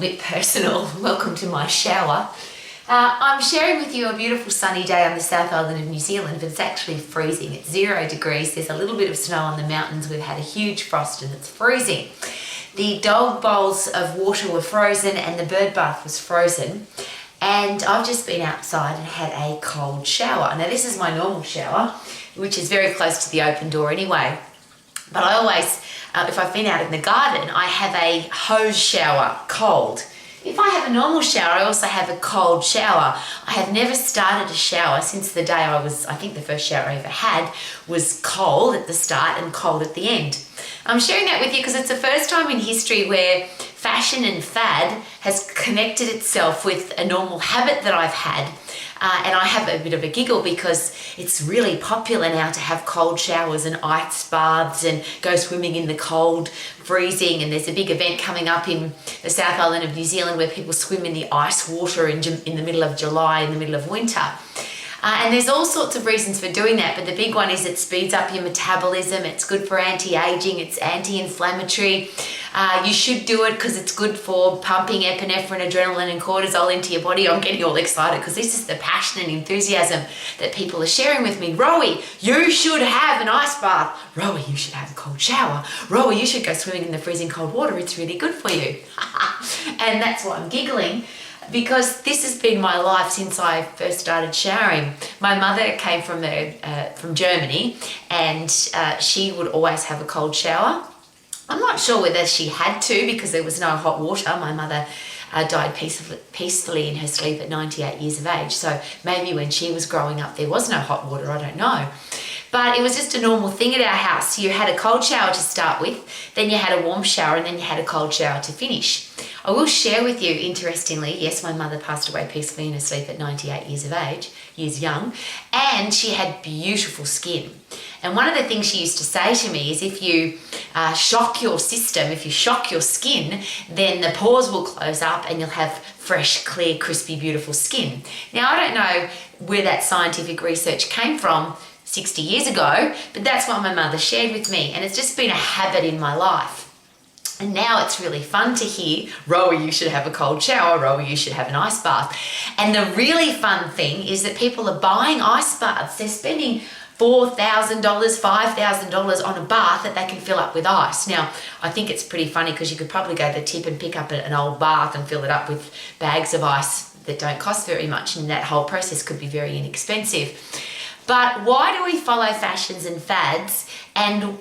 bit personal. Welcome to my shower. I'm sharing with you a beautiful sunny day on the South Island of New Zealand, but it's actually freezing. It's 0 degrees. There's a little bit of snow on the mountains. We've had a huge frost and it's freezing. The dog bowls of water were frozen and the bird bath was frozen. And I've just been outside and had a cold shower. Now this is my normal shower, which is very close to the open door anyway. But I always, if I've been out in the garden, I have a hose shower, cold. If I have a normal shower, I also have a cold shower. I have never started a shower since the day I think the first shower I ever had was cold at the start and cold at the end. I'm sharing that with you because it's the first time in history where fashion and fad has connected itself with a normal habit that I've had. And I have a bit of a giggle because it's really popular now to have cold showers and ice baths and go swimming in the cold, freezing. And there's a big event coming up in the South Island of New Zealand where people swim in the ice water in the middle of July, in the middle of winter. And there's all sorts of reasons for doing that, but the big one is it speeds up your metabolism, it's good for anti-aging, it's anti-inflammatory. You should do it because it's good for pumping epinephrine, adrenaline and cortisol into your body. I'm getting all excited because this is the passion and enthusiasm that people are sharing with me. Rowie, you should have an ice bath. Rowie, you should have a cold shower. Rowie, you should go swimming in the freezing cold water. It's really good for you. And that's why I'm giggling. Because this has been my life since I first started showering. My mother came from Germany and she would always have a cold shower. I'm not sure whether she had to because there was no hot water. My mother died peacefully in her sleep at 98 years of age. So maybe when she was growing up there was no hot water, I don't know. But it was just a normal thing at our house. You had a cold shower to start with, then you had a warm shower, and then you had a cold shower to finish. I will share with you, interestingly, yes, my mother passed away peacefully in her sleep at 98 years of age, years young, and she had beautiful skin. And one of the things she used to say to me is if you shock your system, if you shock your skin, then the pores will close up and you'll have fresh, clear, crispy, beautiful skin. Now, I don't know where that scientific research came from 60 years ago, but that's what my mother shared with me, and it's just been a habit in my life. And now it's really fun to hear, Rowie, you should have a cold shower, Rowie, you should have an ice bath. And the really fun thing is that people are buying ice baths. They're spending $4,000, $5,000 on a bath that they can fill up with ice. Now, I think it's pretty funny because you could probably go to the tip and pick up an old bath and fill it up with bags of ice that don't cost very much, and that whole process could be very inexpensive. But why do we follow fashions and fads, and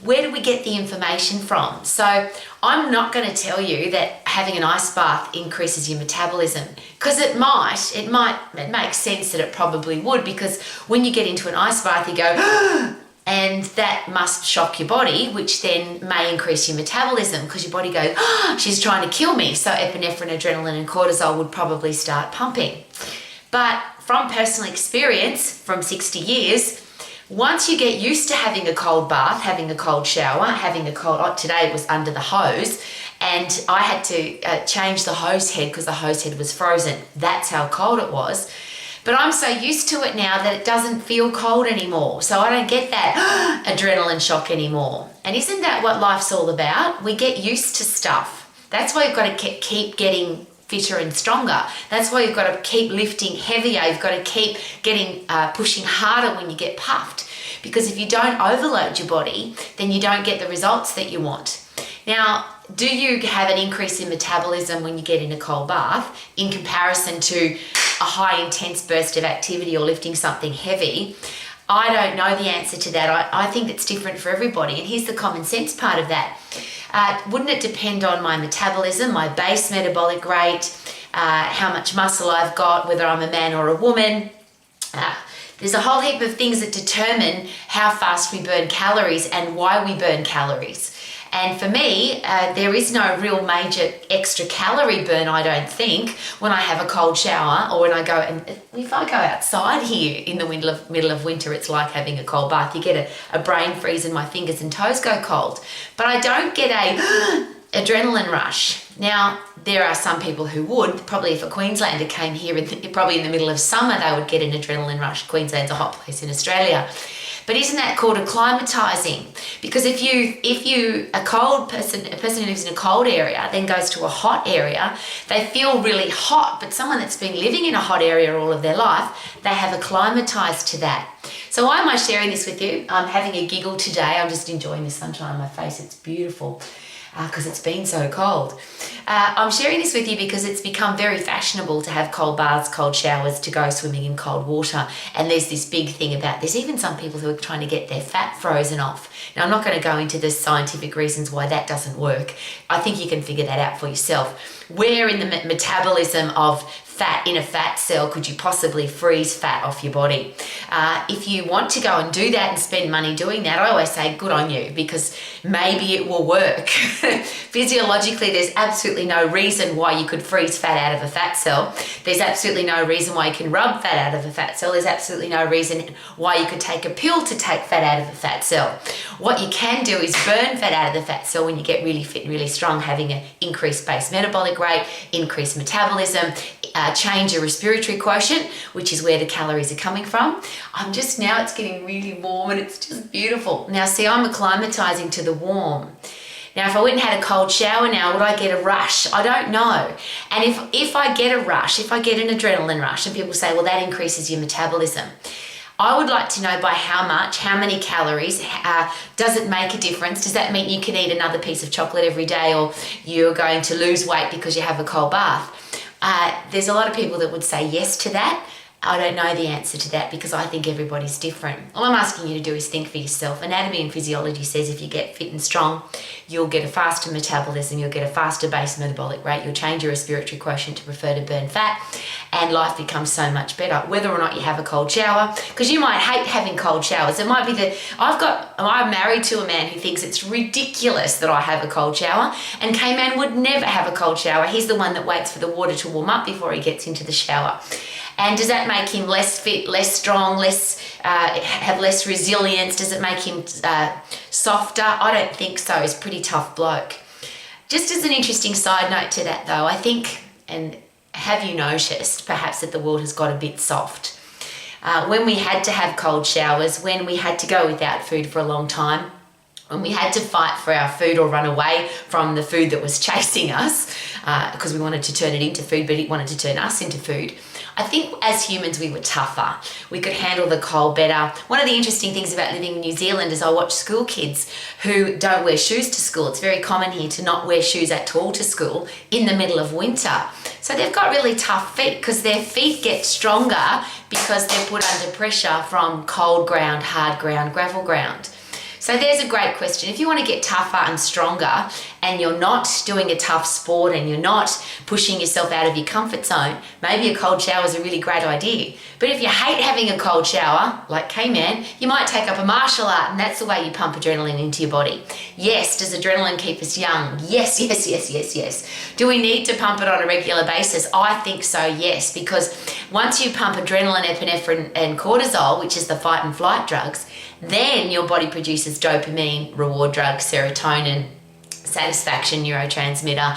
where do we get the information from? So I'm not going to tell you that having an ice bath increases your metabolism, because it makes sense that it probably would, because when you get into an ice bath you go and that must shock your body, which then may increase your metabolism because your body goes, she's trying to kill me. So epinephrine, adrenaline and cortisol would probably start pumping. But from personal experience, from 60 years, once you get used to having a cold bath, having a cold shower, today it was under the hose, and I had to change the hose head because the hose head was frozen. That's how cold it was. But I'm so used to it now that it doesn't feel cold anymore. So I don't get that adrenaline shock anymore. And isn't that what life's all about? We get used to stuff. That's why you've got to keep getting fitter and stronger. That's why you've got to keep lifting heavier. You've got to keep pushing harder when you get puffed. Because if you don't overload your body, then you don't get the results that you want. Now, do you have an increase in metabolism when you get in a cold bath in comparison to a high intense burst of activity or lifting something heavy? I don't know the answer to that. I think it's different for everybody. And here's the common sense part of that. Wouldn't it depend on my metabolism, my base metabolic rate, how much muscle I've got, whether I'm a man or a woman? There's a whole heap of things that determine how fast we burn calories and why we burn calories. And for me, there is no real major extra calorie burn, I don't think, when I have a cold shower or when I go, and if I go outside here in the middle of winter, it's like having a cold bath. You get a brain freeze and my fingers and toes go cold. But I don't get a adrenaline rush. Now, there are some people who would, probably if a Queenslander came here, probably in the middle of summer, they would get an adrenaline rush. Queensland's a hot place in Australia. But isn't that called acclimatizing? Because if you a person who lives in a cold area then goes to a hot area, they feel really hot. But someone that's been living in a hot area all of their life, they have acclimatized to that. So why am I sharing this with you? I'm having a giggle today. I'm just enjoying the sunshine on my face. It's beautiful because it's been so cold. I'm sharing this with you because it's become very fashionable to have cold baths, cold showers, to go swimming in cold water. And there's this big thing about this. Even some people who are trying to get their fat frozen off. Now, I'm not going to go into the scientific reasons why that doesn't work. I think you can figure that out for yourself. Where in the metabolism of fat in a fat cell could you possibly freeze fat off your body? If you want to go and do that and spend money doing that, I always say good on you, because maybe it will work. Physiologically, there's absolutely no reason why you could freeze fat out of a fat cell. There's absolutely no reason why you can rub fat out of a fat cell. There's absolutely no reason why you could take a pill to take fat out of a fat cell. What you can do is burn fat out of the fat cell when you get really fit and really strong, having an increased base metabolic rate, increased metabolism, change your respiratory quotient, which is where the calories are coming from. Now it's getting really warm and it's just beautiful. Now see, I'm acclimatizing to the warm. Now, if I went and had a cold shower now, would I get a rush? I don't know. And if I get a rush, if I get an adrenaline rush, and people say, well, that increases your metabolism, I would like to know by how much, how many calories, does it make a difference? Does that mean you can eat another piece of chocolate every day, or you're going to lose weight because you have a cold bath? There's a lot of people that would say yes to that. I don't know the answer to that because I think everybody's different. All I'm asking you to do is think for yourself. Anatomy and physiology says if you get fit and strong, you'll get a faster metabolism, you'll get a faster base metabolic rate, you'll change your respiratory quotient to prefer to burn fat, and life becomes so much better. Whether or not you have a cold shower, because you might hate having cold showers. It might be I'm married to a man who thinks it's ridiculous that I have a cold shower, and K-Man would never have a cold shower. He's the one that waits for the water to warm up before he gets into the shower. And does that make him less fit, less strong, have less resilience? Does it make him softer? I don't think so. He's a pretty tough bloke. Just as an interesting side note to that though, I think, and have you noticed perhaps that the world has got a bit soft? When we had to have cold showers, when we had to go without food for a long time, when we had to fight for our food or run away from the food that was chasing us, because we wanted to turn it into food, but it wanted to turn us into food. I think as humans we were tougher. We could handle the cold better. One of the interesting things about living in New Zealand is I watch school kids who don't wear shoes to school. It's very common here to not wear shoes at all to school in the middle of winter. So they've got really tough feet because their feet get stronger because they're put under pressure from cold ground, hard ground, gravel ground. So there's a great question. If you want to get tougher and stronger and you're not doing a tough sport and you're not pushing yourself out of your comfort zone, maybe a cold shower is a really great idea. But if you hate having a cold shower, like K-Man, you might take up a martial art, and that's the way you pump adrenaline into your body. Yes, does adrenaline keep us young? Yes, yes, yes, yes, yes. Do we need to pump it on a regular basis? I think so, yes, because once you pump adrenaline, epinephrine and cortisol, which is the fight and flight drugs, then your body produces dopamine, reward drugs, serotonin, satisfaction neurotransmitter,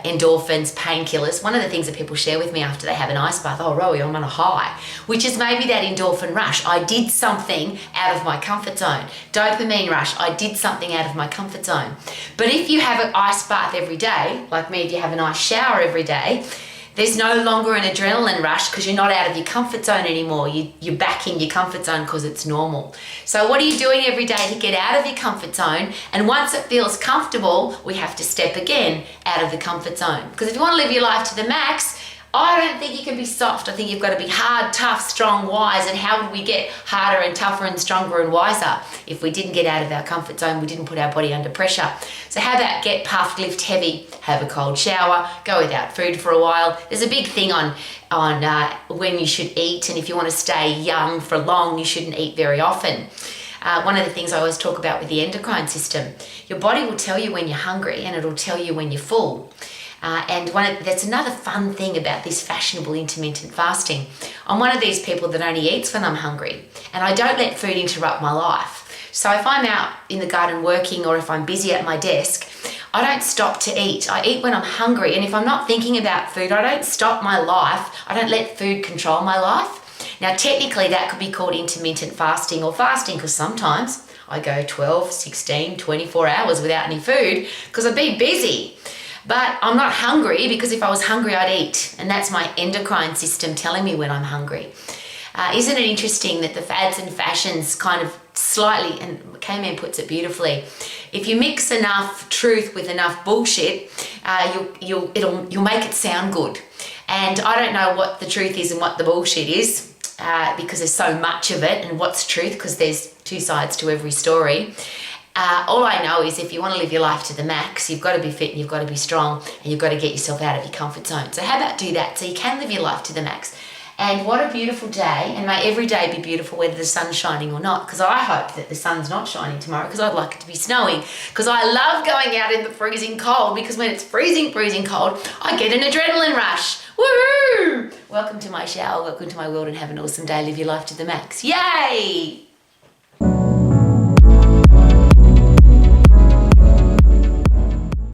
endorphins, painkillers. One of the things that people share with me after they have an ice bath, oh, Rowie, I'm on a high, which is maybe that endorphin rush. I did something out of my comfort zone. Dopamine rush, I did something out of my comfort zone. But if you have an ice bath every day, like me, if you have a nice shower every day, there's no longer an adrenaline rush because you're not out of your comfort zone anymore. You're back in your comfort zone because it's normal. So what are you doing every day to get out of your comfort zone? And once it feels comfortable, we have to step again out of the comfort zone. Because if you want to live your life to the max, I don't think you can be soft. I think you've got to be hard, tough, strong, wise. And how would we get harder and tougher and stronger and wiser if we didn't get out of our comfort zone, we didn't put our body under pressure? So how about get puffed, lift heavy, have a cold shower, go without food for a while. There's a big thing on when you should eat, and if you want to stay young for long, you shouldn't eat very often. One of the things I always talk about with the endocrine system, your body will tell you when you're hungry and it'll tell you when you're full. That's another fun thing about this fashionable intermittent fasting. I'm one of these people that only eats when I'm hungry, and I don't let food interrupt my life. So if I'm out in the garden working, or if I'm busy at my desk, I don't stop to eat. I eat when I'm hungry, and if I'm not thinking about food, I don't stop my life. I don't let food control my life. Now, technically that could be called intermittent fasting or fasting, because sometimes I go 12, 16, 24 hours without any food because I've been busy. But I'm not hungry, because if I was hungry, I'd eat. And that's my endocrine system telling me when I'm hungry. Isn't it interesting that the fads and fashions kind of slightly, and K-Man puts it beautifully, if you mix enough truth with enough bullshit, you'll make it sound good. And I don't know what the truth is and what the bullshit is, because there's so much of it, and what's truth, because there's two sides to every story. All I know is if you want to live your life to the max, you've got to be fit and you've got to be strong and you've got to get yourself out of your comfort zone. So how about do that so you can live your life to the max? And what a beautiful day, and may every day be beautiful whether the sun's shining or not, because I hope that the sun's not shining tomorrow, because I'd like it to be snowing, because I love going out in the freezing cold, because when it's freezing cold, I get an adrenaline rush. Woohoo! Welcome to my shower, welcome to my world, and have an awesome day. Live your life to the max. Yay!